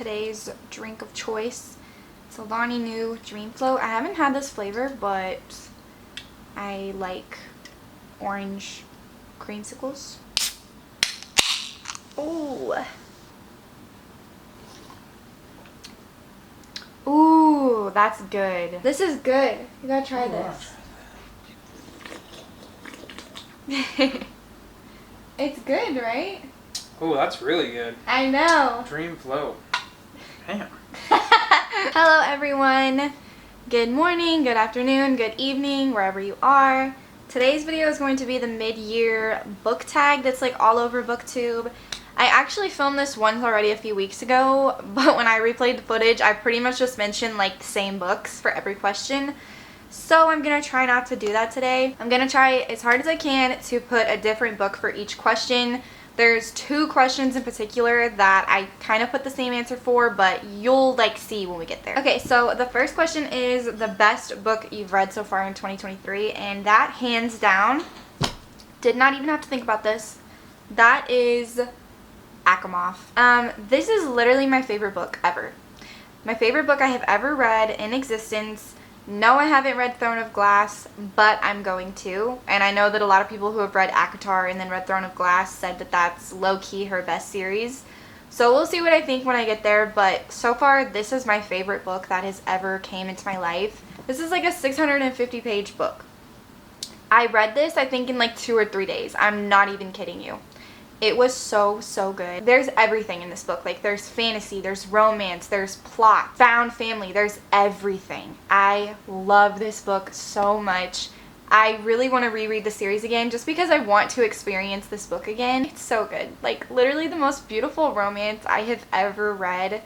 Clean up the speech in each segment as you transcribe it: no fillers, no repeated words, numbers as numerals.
today's drink of choice. It's a Lonnie New Dream Float. I haven't had this flavor, but I like orange creamsicles. Ooh. Ooh, that's good. This is good. You gotta try this. It's good, right? Oh, that's really good. I know. Dream Float. Damn. Hello everyone. Good morning, good afternoon, good evening, wherever you are. Today's video is going to be the mid-year book tag that's like all over BookTube. I actually filmed this once already a few weeks ago, but when I replayed the footage, I pretty much just mentioned like the same books for every question. So I'm going to try not to do that today. I'm going to try as hard as I can to put a different book for each question. There's two questions in particular that I kind of put the same answer for, but you'll like see when we get there. Okay, so the first question is the best book you've read so far in 2023, and that hands down, did not even have to think about this, that is Asimov. This is literally my favorite book ever. My favorite book I have ever read in existence. No, I haven't read Throne of Glass, but I'm going to. And I know that a lot of people who have read ACOTAR and then read Throne of Glass said that that's low-key her best series. So we'll see what I think when I get there, but so far this is my favorite book that has ever came into my life. This is like a 650-page book. I read this, I think, in like 2 or 3 days. I'm not even kidding you. It was so good. There's everything in this book. Like, there's fantasy, there's romance, there's plot, found family, there's everything. I love this book so much. I really want to reread the series again just because I want to experience this book again. It's so good. Like, literally the most beautiful romance I have ever read.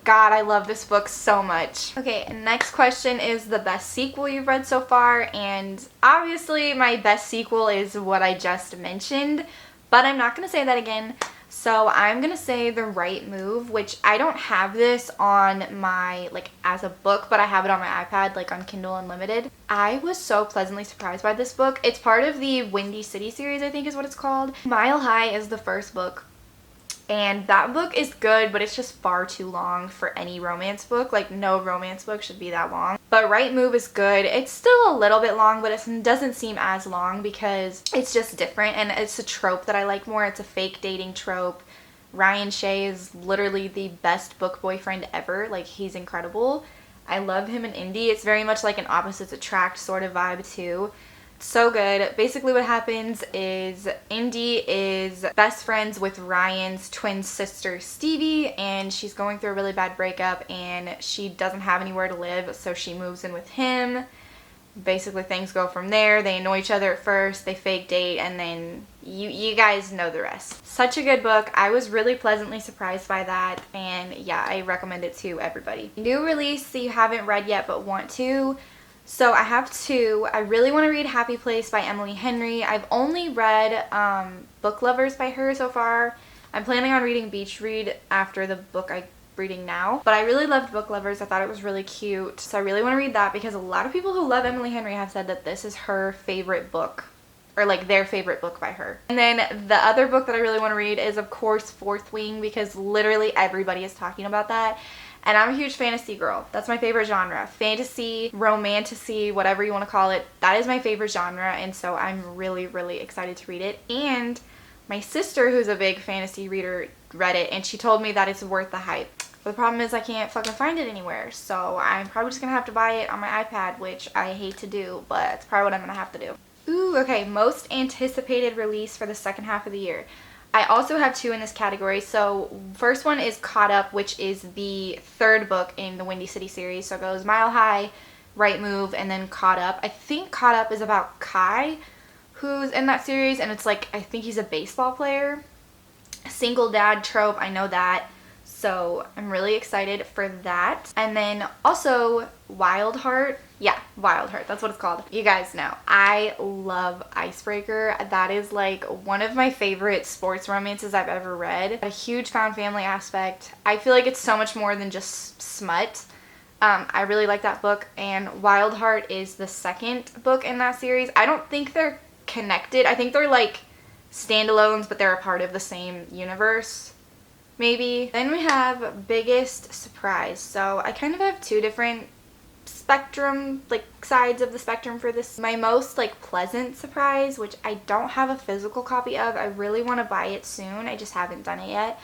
God, I love this book so much. Okay, next question is the best sequel you've read so far, and obviously my best sequel is what I just mentioned. But I'm not going to say that again, so I'm going to say The Right Move, which I don't have this on my, like, as a book, but I have it on my iPad, like, on Kindle Unlimited. I was so pleasantly surprised by this book. It's part of the Windy City series, I think is what it's called. Mile High is the first book, and that book is good, but it's just far too long for any romance book. Like, no romance book should be that long. But Right Move is good. It's still a little bit long, but it doesn't seem as long because it's just different, and it's a trope that I like more. It's a fake dating trope. Ryan Shea is literally the best book boyfriend ever. Like, he's incredible. I love him in Indy. It's very much like an opposites attract sort of vibe too. So good. Basically what happens is Indy is best friends with Ryan's twin sister Stevie, and she's going through a really bad breakup and she doesn't have anywhere to live, so she moves in with him. Basically things go from there. They annoy each other at first, they fake date, and then you guys know the rest. Such a good book. I was really pleasantly surprised by that, and yeah, I recommend it to everybody. New release that you haven't read yet but want to. So I have two. I really want to read Happy Place by Emily Henry. I've only read Book Lovers by her so far. I'm planning on reading Beach Read after the book I'm reading now. But I really loved Book Lovers. I thought it was really cute. So I really want to read that because a lot of people who love Emily Henry have said that this is her favorite book. Or like their favorite book by her. And then the other book that I really want to read is of course Fourth Wing, because literally everybody is talking about that. And I'm a huge fantasy girl. That's my favorite genre. Fantasy, romantasy, whatever you want to call it. That is my favorite genre, and so I'm really excited to read it. And my sister, who's a big fantasy reader, read it, and she told me that it's worth the hype. But the problem is I can't fucking find it anywhere, so I'm probably just gonna have to buy it on my iPad, which I hate to do, but it's probably what I'm gonna have to do. Ooh, okay, most anticipated release for the second half of the year. I also have two in this category. So first one is Caught Up, which is the third book in the Windy City series. So it goes Mile High, Right Move, and then Caught Up. I think Caught Up is about Kai, who's in that series, and it's like, I think he's a baseball player. Single dad trope, I know that. So I'm really excited for that. And then also Wild Heart. Yeah, Wild Heart, that's what it's called. You guys know, I love Icebreaker. That is like one of my favorite sports romances I've ever read. A huge found family aspect. I feel like it's so much more than just smut. I really like that book, and Wild Heart is the second book in that series. I don't think they're connected. I think they're like standalones, but they're a part of the same universe. maybe. Then we have biggest surprise. So I kind of have two different spectrum, like sides of the spectrum for this. My most like pleasant surprise, which I don't have a physical copy of, I really want to buy it soon, I just haven't done it yet,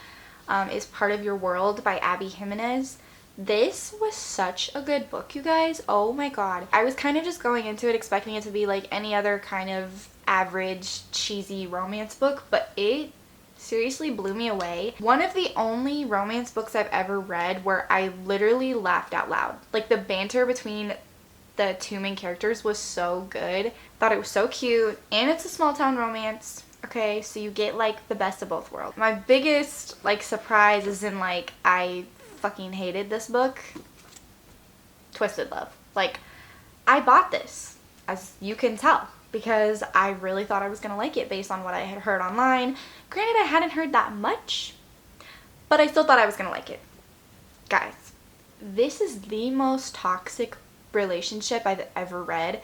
is Part of Your World by Abby Jimenez. This was such a good book, you guys. Oh my god. I was kind of just going into it expecting it to be like any other kind of average cheesy romance book, but it seriously blew me away. One of the only romance books I've ever read where I literally laughed out loud. Like, the banter between the two main characters was so good. Thought it was so cute, and it's a small town romance. Okay, so you get like the best of both worlds. My biggest like surprise is in like I fucking hated this book. Twisted Love. Like, I bought this, as you can tell, because I really thought I was going to like it based on what I had heard online. Granted, I hadn't heard that much, but I still thought I was going to like it. Guys, this is the most toxic relationship I've ever read.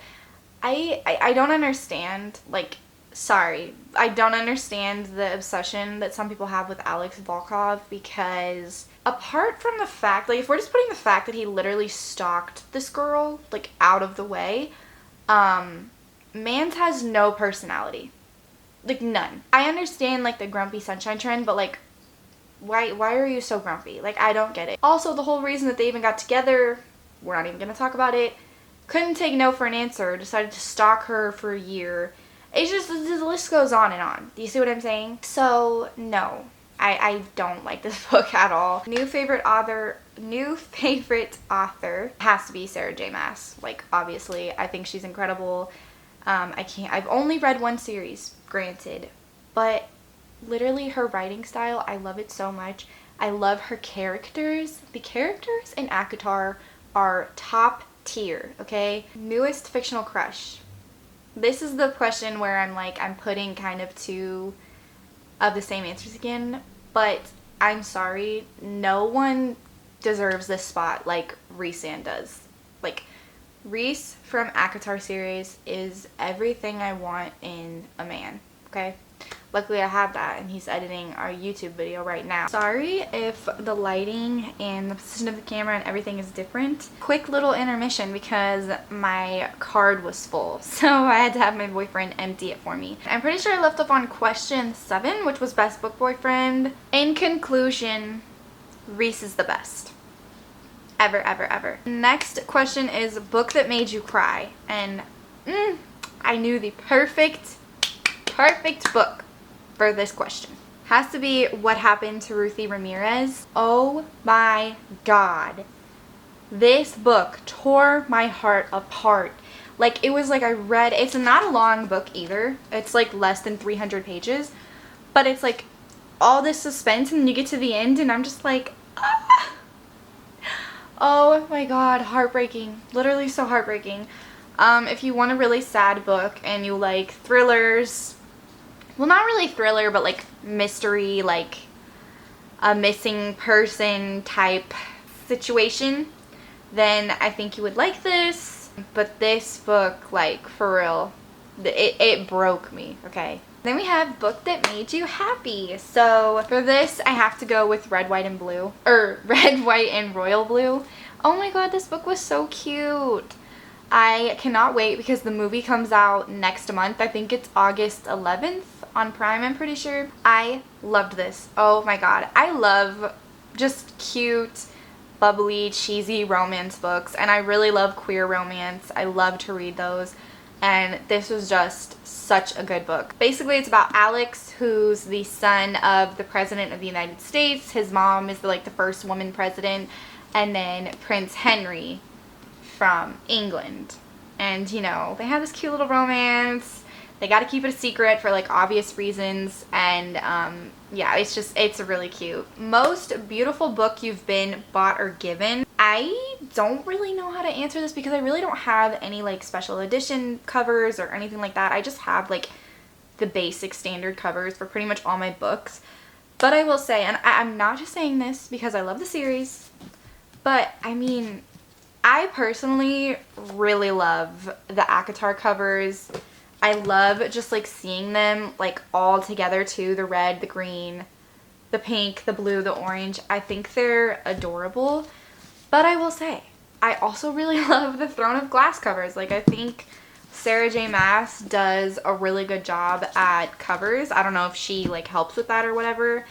I don't understand, like, sorry, I don't understand the obsession that some people have with Alex Volkov, because apart from the fact, like, if we're just putting the fact that he literally stalked this girl, like, out of the way, Mans has no personality. Like, none. I understand, like, the grumpy sunshine trend, but, like, why are you so grumpy? Like, I don't get it. Also, the whole reason that they even got together, we're not even gonna talk about it, couldn't take no for an answer, decided to stalk her for a year. It's just, the list goes on and on. Do you see what I'm saying? So, no. I don't like this book at all. New favorite author has to be Sarah J. Maas. Like, obviously, I think she's incredible. I've only read one series, granted, but literally her writing style, I love it so much. I love her characters. The characters in ACOTAR are top tier, okay? Newest fictional crush. This is the question where I'm putting kind of two of the same answers again, but I'm sorry, no one deserves this spot like Rhys-Ann does. Like, Rhys from ACOTAR series is everything I want in a man, okay? Luckily I have that, and he's editing our YouTube video right now. Sorry if the lighting and the position of the camera and everything is different. Quick little intermission because my card was full, so I had to have my boyfriend empty it for me. I'm pretty sure I left off on question 7, which was best book boyfriend. In conclusion, Rhys is the best. Ever, ever, ever. Next question is book that made you cry, and I knew the perfect book for this question. Has to be What Happened to Ruthie Ramirez. Oh my god. This book tore my heart apart. Like, it was like I read, it's not a long book either. It's like less than 300 pages. But it's like all this suspense, and then you get to the end and I'm just like, ah. Oh my god, heartbreaking. Literally so heartbreaking. If you want a really sad book and you like thrillers, well, not really thriller, but like mystery, like a missing person type situation, then I think you would like this. But this book, like, for real, it broke me, okay? Then we have book that made you happy. So for this, I have to go with Red, White, and Blue. Or Red, White, and Royal Blue. Oh my god, this book was so cute. I cannot wait because the movie comes out next month. I think it's August 11th on Prime, I'm pretty sure. I loved this. Oh my god. I love just cute, bubbly, cheesy romance books, and I really love queer romance. I love to read those, and this was just such a good book. Basically, it's about Alex, who's the son of the President of the United States. His mom is the first woman president, and then Prince Henry from England. And, you know, they have this cute little romance. They got to keep it a secret for like obvious reasons, and yeah, it's really cute. Most beautiful book you've been bought or given. I don't really know how to answer this because I really don't have any like special edition covers or anything like that. I just have like the basic standard covers for pretty much all my books. But I will say, and I'm not just saying this because I love the series, but I mean, I personally really love the ACOTAR covers. I love just like seeing them like all together too. The red, the green, the pink, the blue, the orange. I think they're adorable. But I will say, I also really love the Throne of Glass covers. Like, I think Sarah J. Maas does a really good job at covers. I don't know if she like helps with that or whatever,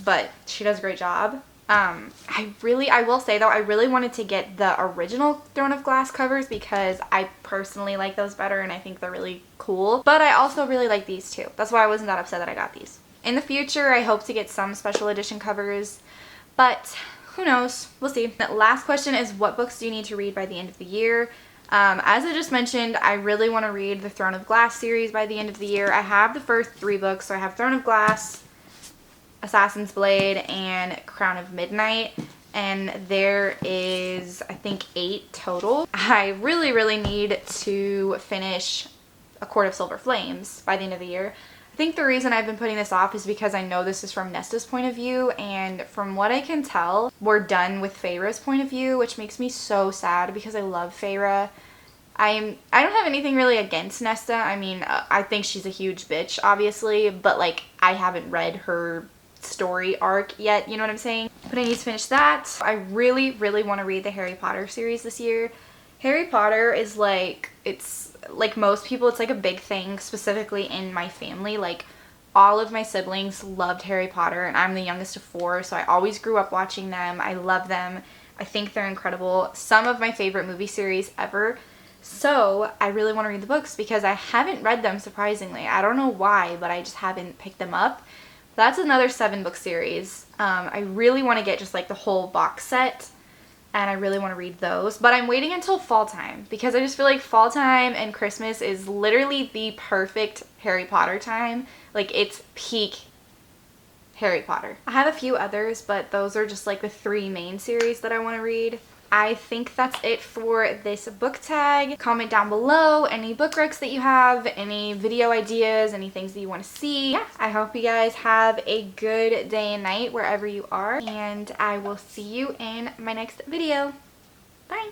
but she does a great job. I will say though, I really wanted to get the original Throne of Glass covers because I personally like those better and I think they're really cool. But I also really like these too. That's why I wasn't that upset that I got these. In the future, I hope to get some special edition covers, but who knows? We'll see. The last question is, what books do you need to read by the end of the year? As I just mentioned, I really want to read the Throne of Glass series by the end of the year. I have the first 3 books, so I have Throne of Glass, Assassin's Blade, and Crown of Midnight, and there is, I think, 8 total. I really, really need to finish A Court of Silver Flames by the end of the year. I think the reason I've been putting this off is because I know this is from Nesta's point of view, and from what I can tell, we're done with Feyre's point of view, which makes me so sad because I love Feyre. I don't have anything really against Nesta. I mean, I think she's a huge bitch, obviously, but like, I haven't read her story arc yet, you know what I'm saying? But I need to finish that. I really, really want to read the Harry Potter series this year. Harry Potter is like, it's like most people, it's like a big thing, specifically in my family. Like, all of my siblings loved Harry Potter, and I'm the youngest of 4, so I always grew up watching them. I love them. I think they're incredible. Some of my favorite movie series ever. So I really want to read the books because I haven't read them, surprisingly. I don't know why, but I just haven't picked them up. That's another 7-book series. I really want to get just like the whole box set, and I really want to read those. But I'm waiting until fall time because I just feel like fall time and Christmas is literally the perfect Harry Potter time. Like, it's peak Harry Potter. I have a few others, but those are just like the 3 main series that I want to read. I think that's it for this book tag. Comment down below any book recs that you have, any video ideas, any things that you want to see. Yeah, I hope you guys have a good day and night wherever you are, and I will see you in my next video. Bye!